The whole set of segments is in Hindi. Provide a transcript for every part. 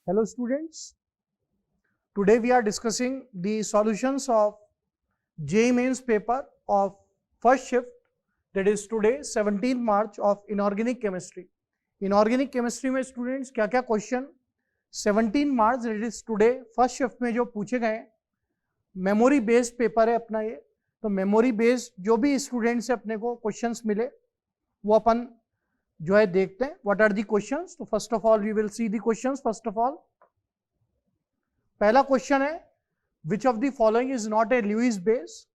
Hello students, today we are discussing the solutions of JEE Mains paper of first shift, that is today 17 March of inorganic chemistry. Inorganic chemistry में students क्या क्या question 17 March that is today first shift में जो पूछे गए, memory based paper है अपना ये, तो memory based जो भी students से अपने को questions मिले वो अपन जो है देखते हैं. What are the questions? तो first of all we will see the questions. First of all पहला क्वेश्चन है which of the following is not a Lewis base.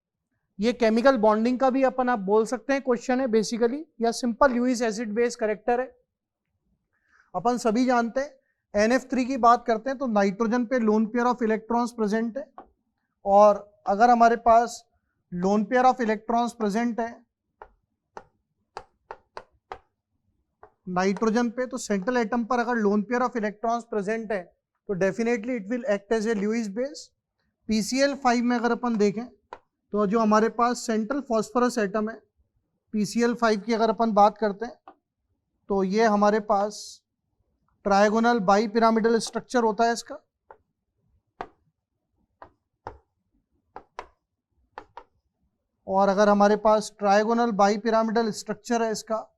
ये केमिकल बॉन्डिंग का भी अपन आप बोल सकते हैं क्वेश्चन है बेसिकली, या simple Lewis acid base character है. अपन सभी जानते हैं NF3 की बात करते हैं तो नाइट्रोजन पे lone pair of electrons present है, और अगर हमारे पास lone pair of electrons present है नाइट्रोजन पे, तो सेंट्रल एटम पर अगर lone pair of electrons present है तो definitely it will act as a Lewis base. PCl5 में अगर अपन देखें तो जो हमारे पास सेंट्रल फॉस्फोरस एटम है PCl5 की अगर अपन बात करते हैं तो ये हमारे पास ट्रायगोनल बाई पिरामिडल स्ट्रक्चर होता है इसका, और अगर हमारे पास ट्रायगोनल बाई पिरामिडल स्ट्रक्चर है इसका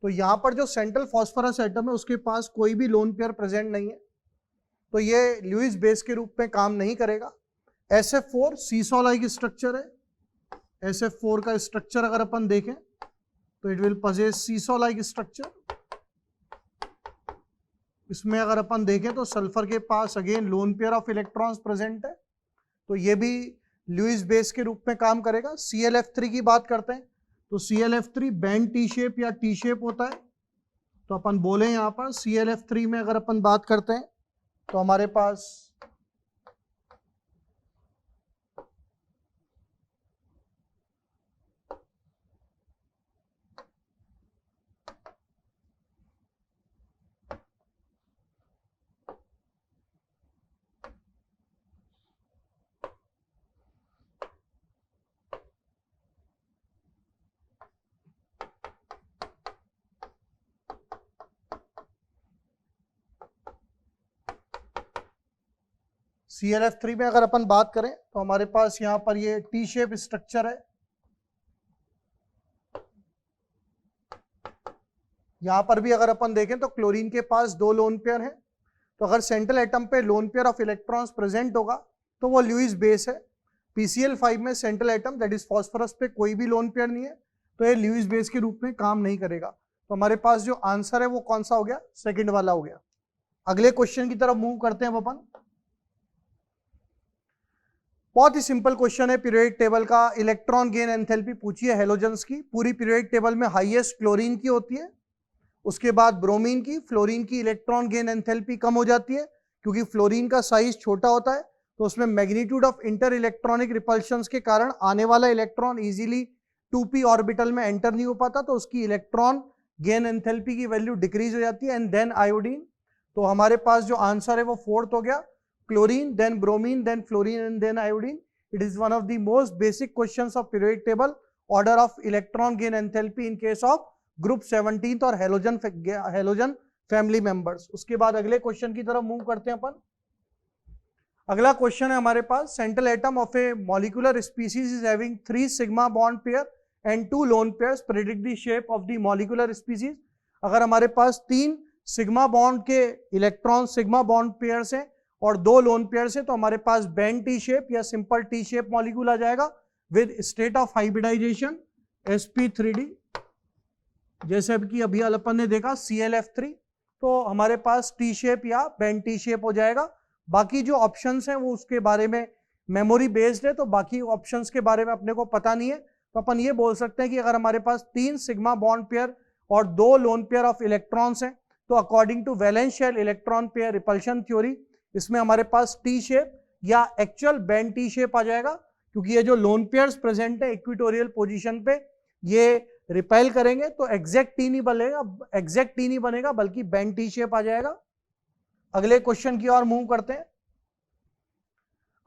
तो यहाँ पर जो सेंट्रल फॉस्फोरस एटम है उसके पास कोई भी लोन पेयर प्रेजेंट नहीं है, तो ये ल्यूइस बेस के रूप में काम नहीं करेगा. SF4 सीसॉ लाइक स्ट्रक्चर है. SF4 का स्ट्रक्चर अगर अपन देखें तो it will possess seesaw like structure. इसमें अगर अपन देखें तो सल्फर के पास again lone pair of electrons present है, तो ये भी ल्यूइस बेस के रूप में काम करेगा. ClF3 की बात करते हैं तो ClF3 बैंड टी शेप या टी शेप होता है, तो अपन बोले यहाँ पर ClF3 में अगर अपन बात करते हैं तो हमारे पास ClF3 में अगर अपन बात करें तो हमारे पास यहाँ पर ये टी शेप स्ट्रक्चर है. यहाँ पर भी अगर अपन देखें तो क्लोरीन के पास दो लोन पेयर हैं, तो अगर सेंट्रल एटम पे lone pair of electrons present होगा तो वो ल्यूइस बेस है. PCl5 में central atom that is phosphorus पे कोई भी लोन पेयर नहीं है, तो ये ल्यूइस बेस के रूप में काम नहीं करेगा. तो हमारे पास जो आंसर है वो कौन सा हो गया? सेकेंड वाला हो गया. अगले क्वेश्चन की तरफ मूव करते हैं अपन. बहुत ही सिंपल क्वेश्चन है पीरियोडिक टेबल का. इलेक्ट्रॉन गेन एंथैल्पी पूछी है हेलोजन्स की. पूरी पीरियोडिक टेबल में हाईएस्ट क्लोरीन की होती है, उसके बाद ब्रोमीन की. फ्लोरीन की इलेक्ट्रॉन गेन एंथैल्पी कम हो जाती है क्योंकि फ्लोरीन का साइज छोटा होता है, तो उसमें magnitude of inter electronic repulsions के कारण आने वाला इलेक्ट्रॉन इजीली 2p ऑर्बिटल में एंटर नहीं हो पाता, तो उसकी इलेक्ट्रॉन गेन एंथैल्पी की वैल्यू डिक्रीज हो जाती है. And then iodine. तो हमारे पास जो आंसर है वो फोर्थ हो गया. Chlorine, then bromine, then fluorine, and then iodine. It is one of the most basic questions of periodic table. Order of electron gain enthalpy in case of group 17th और हेलोजन फैमिली मेंबर्स. उसके बाद अगले क्वेश्चन की तरफ मूव करते हैं अपन. अगला क्वेश्चन है हमारे पास. Central atom of a molecular species is having 3 sigma bond pair and 2 lone pairs. Predict the shape of the molecular species. अगर हमारे पास 3 सिग्मा बॉन्ड के इलेक्ट्रॉन सिग्मा बॉन्ड पेयर्स हैं और 2 लोन पेयर से, तो हमारे पास बैंड टी शेप या सिंपल टी शेप मॉलिक्यूल आ जाएगा with state of hybridisation sp3d. जैसे कि अभी अपन ने देखा ClF3, तो हमारे पास टी शेप या बैंड टी शेप हो जाएगा. बाकी जो ऑप्शंस हैं वो उसके बारे में मेमोरी बेस्ड है, तो बाकी ऑप्शंस के बारे में अपने को पता नहीं है, तो अपन ये बोल सकते हैं कि अगर हमारे पास 3 सिग्मा बॉन्ड पेयर और 2 लोन पेयर ऑफ इलेक्ट्रॉन्स हैं, तो according to valence shell electron pair repulsion theory इसमें हमारे पास टी शेप या एक्चुअल बैंड टी शेप आ जाएगा, क्योंकि ये जो लोन पेयर्स प्रेजेंट है इक्वेटोरियल पोजीशन पे ये रिपेल करेंगे, तो एग्जैक्ट टी नहीं बनेगा बल्कि बैंड टी शेप आ जाएगा. अगले क्वेश्चन की ओर मूव करते हैं.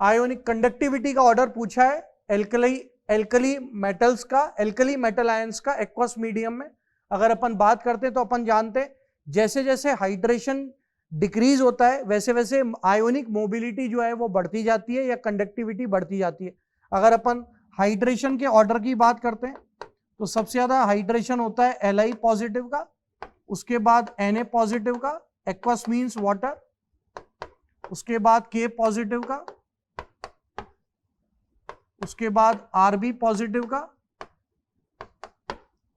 आयोनिक कंडक्टिविटी का ऑर्डर पूछा है. एल्कली एल्कली मेटल्स का, एल्कली मेटल आयंस का एक्वस मीडियम में अगर अपन बात करते हैं तो अपन जानते हैं जैसे जैसे हाइड्रेशन डिक्रीज होता है वैसे वैसे आयोनिक मोबिलिटी जो है वो बढ़ती जाती है या कंडक्टिविटी बढ़ती जाती है। अगर अपन हाइड्रेशन के ऑर्डर की बात करते हैं तो सबसे ज्यादा हाइड्रेशन होता है Li पॉजिटिव का, उसके बाद Na पॉजिटिव का, एक्वस मींस वाटर, उसके बाद K पॉजिटिव का, उसके बाद Rb पॉजिटिव का,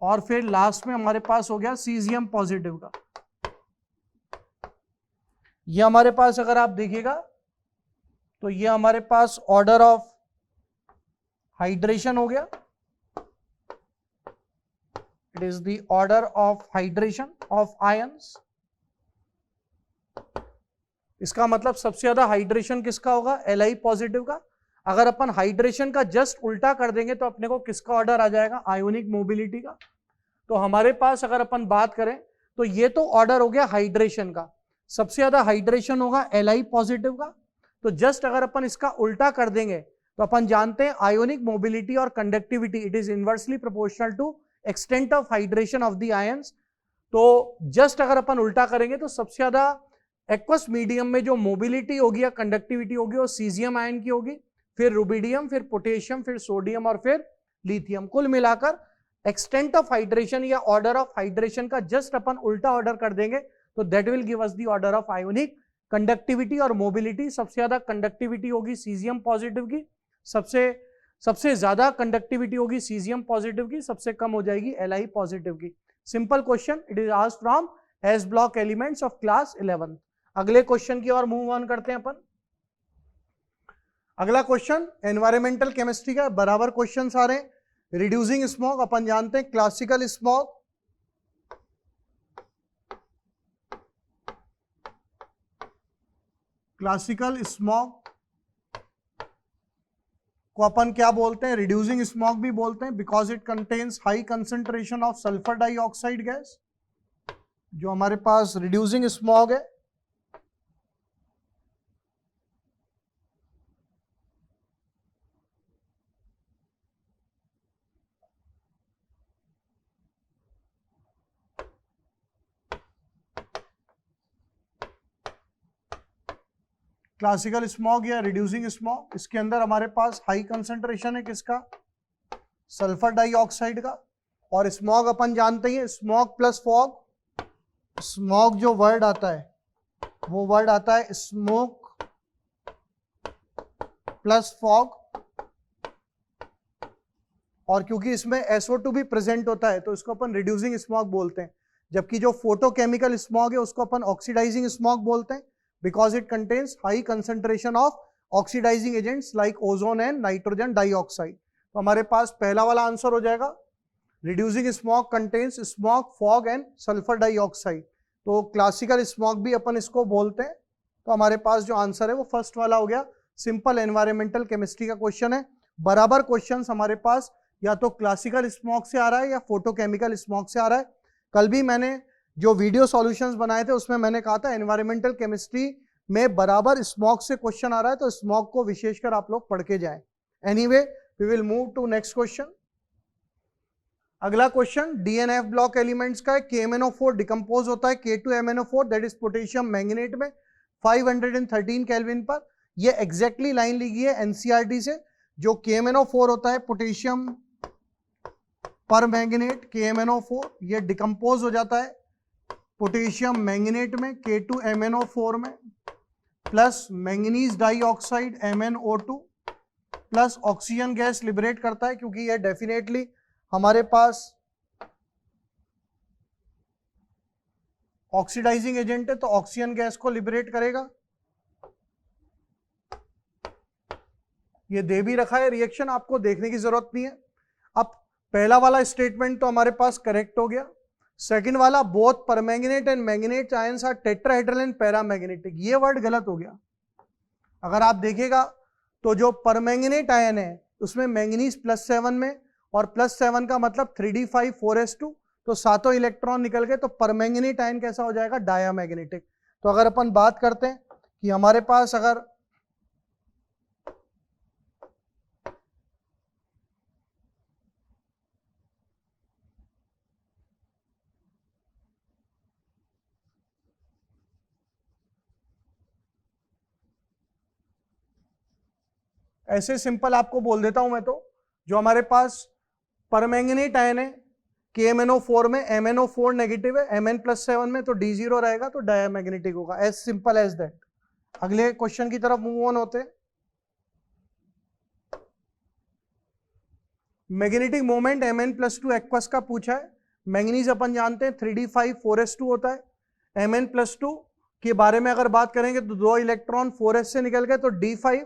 और फिर लास्ट में हमारे पास हो गया सीजियम पॉजिटिव का। ये हमारे पास अगर आप देखिएगा तो ये हमारे पास ऑर्डर ऑफ हाइड्रेशन हो गया। It is the order of hydration of ions. इसका मतलब सबसे ज्यादा हाइड्रेशन किसका होगा? Li पॉजिटिव का। अगर अपन हाइड्रेशन का जस्ट उल्टा कर देंगे तो अपने को किसका ऑर्डर आ जाएगा? आयोनिक मोबिलिटी का। तो हमारे पास अगर अपन बात करें तो ये तो ऑर्डर हो गया हाइड्रेशन का, सबसे ज्यादा हाइड्रेशन होगा Li पॉजिटिव का। तो जस्ट अगर अपन इसका उल्टा कर देंगे तो अपन जानते हैं आयोनिक मोबिलिटी और conductivity it is inversely proportional to extent of hydration of the ions. तो जस्ट अगर अपन उल्टा करेंगे तो सबसे ज्यादा एक्वस मीडियम में जो मोबिलिटी होगी या कंडक्टिविटी होगी वो सीजियम आयन की होगी, फिर रुबिडियम, फिर पोटेशियम, फिर सोडियम और फिर लिथियम। कुल मिलाकर एक्सटेंट ऑफ हाइड्रेशन या ऑर्डर ऑफ हाइड्रेशन का जस्ट अपन उल्टा ऑर्डर कर देंगे तो that will give us the order of ionic conductivity और मोबिलिटी। सबसे ज्यादा कंडक्टिविटी होगी सीजियम पॉजिटिव की, सबसे ज्यादा कंडक्टिविटी होगी सीजियम पॉजिटिव की, सबसे कम हो जाएगी Li पॉजिटिव की। Simple question, it is asked from S block elements of class 11। अगले क्वेश्चन की ओर मूव ऑन करते हैं अपन। अगला क्वेश्चन एनवायरमेंटल केमिस्ट्री का, बराबर क्वेश्चन आ रहे हैं। रिड्यूसिंग स्मॉग अपन जानते हैं क्लासिकल स्मॉग, क्लासिकल स्मॉग को अपन क्या बोलते हैं? रिड्यूसिंग स्मॉग भी बोलते हैं because it contains high concentration of sulphur dioxide gas. जो हमारे पास रिड्यूसिंग स्मॉग है क्लासिकल स्मॉग या रिड्यूसिंग स्मॉग, इसके अंदर हमारे पास हाई कंसेंट्रेशन है किसका? सल्फर डाइऑक्साइड का। और स्मॉग अपन जानते हैं स्मॉग प्लस फॉग। स्मॉग जो वर्ड आता है वो वर्ड आता है स्मोक प्लस फॉग, और क्योंकि इसमें SO2 भी प्रेजेंट होता है तो इसको अपन रिड्यूसिंग स्मॉग बोलते हैं। जबकि जो फोटोकेमिकल स्मॉग है उसको अपन ऑक्सीडाइजिंग स्मॉग बोलते हैं because it contains high concentration of oxidizing agents like ozone and nitrogen dioxide। तो हमारे पास पहला वाला आंसर हो जाएगा reducing smog contains smog, fog and sulfur dioxide। तो क्लासिकल स्मॉग भी अपन इसको बोलते हैं। तो हमारे पास जो आंसर है वो फर्स्ट वाला हो गया। सिंपल एनवायरमेंटल केमिस्ट्री का क्वेश्चन है। बराबर क्वेश्चन हमारे पास या तो क्लासिकल स्मॉग से आ रहा है या फोटोकेमिकल स्मॉग से आ रहा है। कल भी मैंने जो वीडियो सॉल्यूशंस बनाए थे उसमें मैंने कहा था एनवायरमेंटल केमिस्ट्री में बराबर स्मॉग से क्वेश्चन आ रहा है तो स्मॉग को विशेषकर आप लोग पढ़ के जाएं। Anyway we will move to next question. अगला क्वेश्चन DNF ब्लॉक एलिमेंट्स का है। KMnO4 डिकम्पोज होता है K2MnO4 that is potassium manganate में 513 केल्विन पर। ये एग्जैक्टली लाइन लिखी है NCERT से। जो KMnO4 होता है पोटेशियम पर मैंगनेट KMnO4, ये डिकम्पोज हो जाता है पोटेशियम मैंगनेट में K2MnO4 में plus manganese dioxide MnO2 plus oxygen gas liberate करता है क्योंकि यह डेफिनेटली हमारे पास ऑक्सीडाइजिंग एजेंट है तो ऑक्सीजन गैस को लिबरेट करेगा। ये दे भी रखा है, रिएक्शन आपको देखने की जरूरत नहीं है। अब पहला वाला स्टेटमेंट तो हमारे पास करेक्ट हो गया। सेकंड वाला both permanganate and manganate ions are tetrahedral and paramagnetic, ये वर्ड गलत हो गया। अगर आप देखिएगा तो जो परमैंगनेट आयन है उसमें मैंगनीज +7 में, और +7 का मतलब 3d5 4s2, तो सातों इलेक्ट्रॉन निकल गए। तो परमैंगनेट आयन कैसा हो जाएगा? डायामैग्नेटिक। तो अगर अपन बात करते हैं कि हमारे पास अगर ऐसे सिंपल आपको बोल देता हूं मैं तो, जो हमारे पास परमैंगनेट आयन है KMnO4 में, MnO4 नेगेटिव है, Mn+7 में, तो D0 रहेगा, तो डायमैग्नेटिक होगा, एज सिंपल एज दैट। अगले क्वेश्चन की तरफ मूव ऑन होते हैं। मैग्नेटिक मोमेंट Mn+2 एक्वस का पूछा है। मैंगनीज अपन जानते हैं 3d5 4s2 होता है। Mn+2 के बारे में अगर बात करेंगे तो 2 इलेक्ट्रॉन 4s से निकल गए, तो D5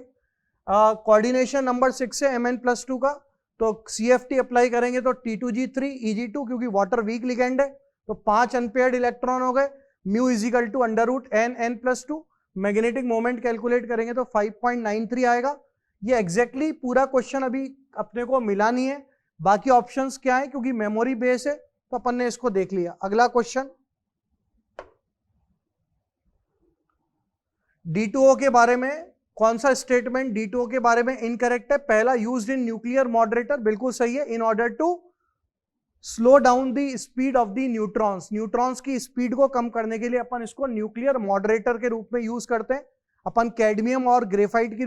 कोऑर्डिनेशन नंबर 6 है Mn+2 का, तो CFT अप्लाई करेंगे तो T2G3 Eg2, क्योंकि वाटर वीक लिगेंड है, तो 5 अनपेयर्ड इलेक्ट्रॉन हो गए। Mu is equal to √n(n+2). Magnetic moment calculate करेंगे तो 5.93 आएगा। ये एग्जैक्टली पूरा क्वेश्चन अभी अपने को मिला नहीं है, बाकी ऑप्शंस क्या है, क्योंकि मेमोरी बेस है तो अपन ने इसको देख लिया। अगला क्वेश्चन, D2O के बारे में कौन सा स्टेटमेंट D2O के बारे में इनकरेक्ट है? पहला, यूज्ड इन न्यूक्लियर मॉडरेटर, बिल्कुल सही है। In order to slow down the speed of the neutrons, neutrons की स्पीड को कम करने के लिए अपन इसको न्यूक्लियर मॉडरेटर के रूप में यूज करते हैं। अपन कैडमियम और ग्रेफाइट की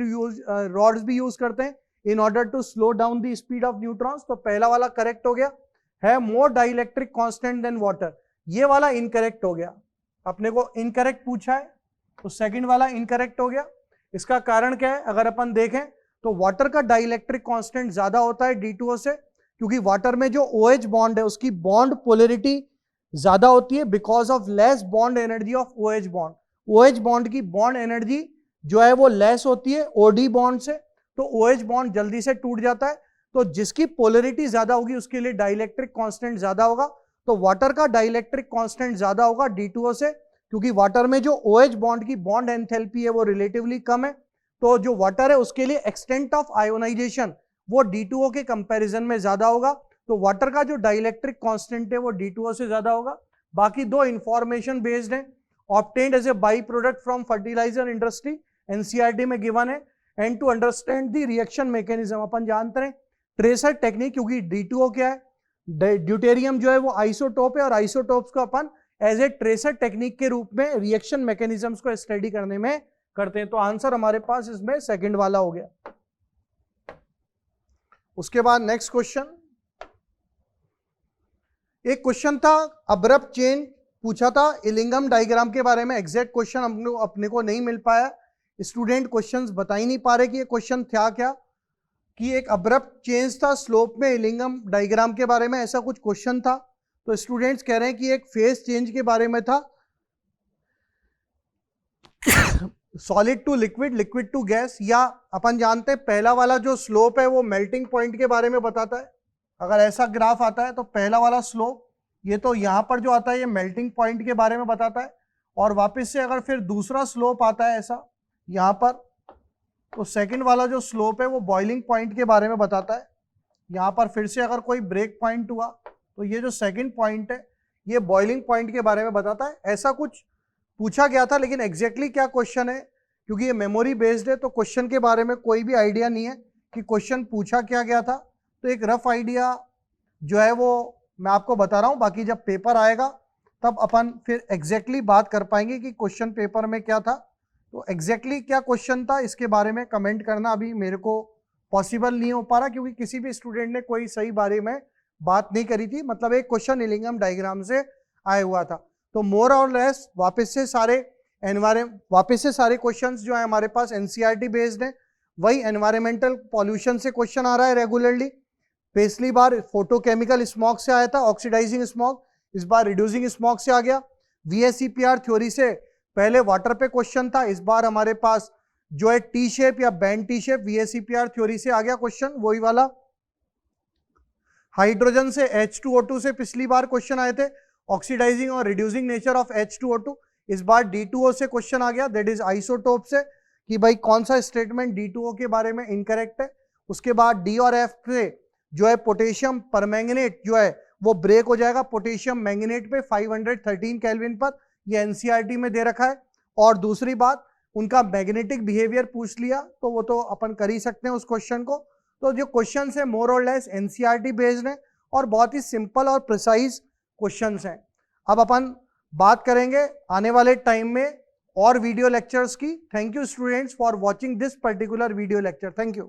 रॉड्स भी यूज करते हैं in order to slow down the speed of neutrons, तो पहला वाला करेक्ट हो गया। है more dielectric constant than water, ये वाला इनकरेक्ट हो गया, अपने को इनकरेक्ट पूछा है, तो सेकंड वाला इनकरेक्ट हो गया। इसका कारण क्या है? अगर अपन देखें तो वाटर का डाइलेक्ट्रिक कांस्टेंट ज्यादा होता है D2O से, क्योंकि वाटर में जो OH बॉन्ड है उसकी बॉन्ड पोलरिटी ज्यादा होती है because of less bond energy of OH bond. OH bond की बॉन्ड एनर्जी जो है वो लेस होती है OD बॉन्ड से, तो OH बॉन्ड जल्दी से टूट जाता है, तो जिसकी पोलरिटी ज्यादा होगी उसके लिए डाइलेक्ट्रिक कांस्टेंट ज्यादा होगा। तो वाटर का डाइलेक्ट्रिक कांस्टेंट ज्यादा होगा D2O से, क्योंकि वाटर में जो OH बॉन्ड की बॉन्ड एंथैल्पी है वो रिलेटिवली कम है, तो जो वाटर है उसके लिए एक्सटेंट ऑफ आयोनाइजेशन वो D2O के कंपैरिजन में ज्यादा होगा, तो वाटर का जो डाइलेक्ट्रिक कांस्टेंट है वो D2O से ज्यादा होगा। बाकी दो इंफॉर्मेशन बेस्ड है, obtained as a by product from fertiliser industry, NCERT में गिवन है। And to understand the reaction mechanism, अपन जानते हैं ट्रेसर टेक्निक, क्योंकि D2O क्या है, ड्यूटेरियम जो है वो आइसोटोप है, और आइसोटोप्स को अपन एज ए ट्रेसर टेक्निक के रूप में रिएक्शन मैकेनिज्म्स को स्टडी करने में करते हैं। तो आंसर हमारे पास इसमें सेकंड वाला हो गया। उसके बाद नेक्स्ट क्वेश्चन, एक क्वेश्चन था अब्रप्ट चेंज पूछा था इलिंगम डायग्राम के बारे में। एग्जैक्ट क्वेश्चन अपने को नहीं मिल पाया, स्टूडेंट क्वेश्चंस बता ही नहीं पा रहे कि ये क्वेश्चन था क्या, कि एक अब्रप्ट चेंज था स्लोप में इलिंगम डायग्राम के बारे में, ऐसा कुछ क्वेश्चन था। तो स्टूडेंट्स कह रहे हैं कि एक फेज चेंज के बारे में था, solid to liquid, liquid to gas, या अपन जानते हैं पहला वाला जो स्लोप है वो मेल्टिंग पॉइंट के बारे में बताता है। अगर ऐसा ग्राफ आता है तो पहला वाला स्लोप, ये तो यहाँ पर जो आता है ये मेल्टिंग पॉइंट के बारे में बताता है, और वापस से अगर फिर दूसरा स्लोप आता है ऐसा यहाँ पर, तो सेकंड वाला जो स्लोप है वो बॉइलिंग पॉइंट के बारे में बताता है। यहाँ पर फिर से अगर कोई ब्रेक पॉइंट हुआ तो ये जो सेकंड पॉइंट है ये बॉइलिंग पॉइंट के बारे में बताता है। ऐसा कुछ पूछा गया था, लेकिन एग्जैक्टली क्या क्वेश्चन है, क्योंकि ये मेमोरी बेस्ड है तो क्वेश्चन के बारे में कोई भी आइडिया नहीं है कि क्वेश्चन पूछा क्या गया था। तो एक रफ आइडिया जो है वो मैं आपको बता रहा हूँ, बाकी जब पेपर आएगा तब अपन फिर एग्जैक्टली बात कर पाएंगे कि क्वेश्चन पेपर में क्या था। तो एग्जैक्टली क्या क्वेश्चन था इसके बारे में कमेंट करना अभी मेरे को पॉसिबल नहीं हो पा रहा, क्योंकि किसी भी स्टूडेंट ने कोई सही बारे में बात नहीं करी थी। मतलब एक क्वेश्चन इलिंगम डायग्राम से आया हुआ था। तो मोर और लेस वापस से सारे क्वेश्चंस जो है हमारे पास NCERT बेस्ड है। वही एनवायरमेंटल पॉल्यूशन से क्वेश्चन आ रहा है रेगुलरली। पिछली बार फोटोकेमिकल स्मॉग से आया था, ऑक्सीडाइजिंग स्मॉग, इस बार रिड्यूसिंग स्मॉग से आ गया। VSEPR थ्योरी से पहले वाटर पे क्वेश्चन था, इस बार हमारे पास जो है टी शेप या band T shape VSEPR theory से आ गया क्वेश्चन, वही वाला। हाइड्रोजन से H2O2 से पिछली बार क्वेश्चन आए थे, ऑक्सीडाइजिंग और रिड्यूसिंग नेचर ऑफ H2O2। इस बार D2O से क्वेश्चन आ गया, दैट इज आइसोटोप से, कि भाई कौन सा स्टेटमेंट D2O के बारे में इनकरेक्ट है। उसके बाद D और F से जो है पोटेशियम परमैंगनेट जो है वो ब्रेक हो जाएगा पोटेशियम मैंगनेट पे 513 केल्विन पर, ये NCERT में दे रखा है। और दूसरी बात, उनका मैग्नेटिक बिहेवियर पूछ लिया तो वो तो अपन कर ही सकते हैं उस क्वेश्चन को। तो जो क्वेश्चन है मोर और लेस NCERT बेस्ड है और बहुत ही सिंपल और प्रिसाइज क्वेश्चन हैं। अब अपन बात करेंगे आने वाले टाइम में और वीडियो लेक्चर्स की। Thank you students for watching this particular video lecture. Thank you.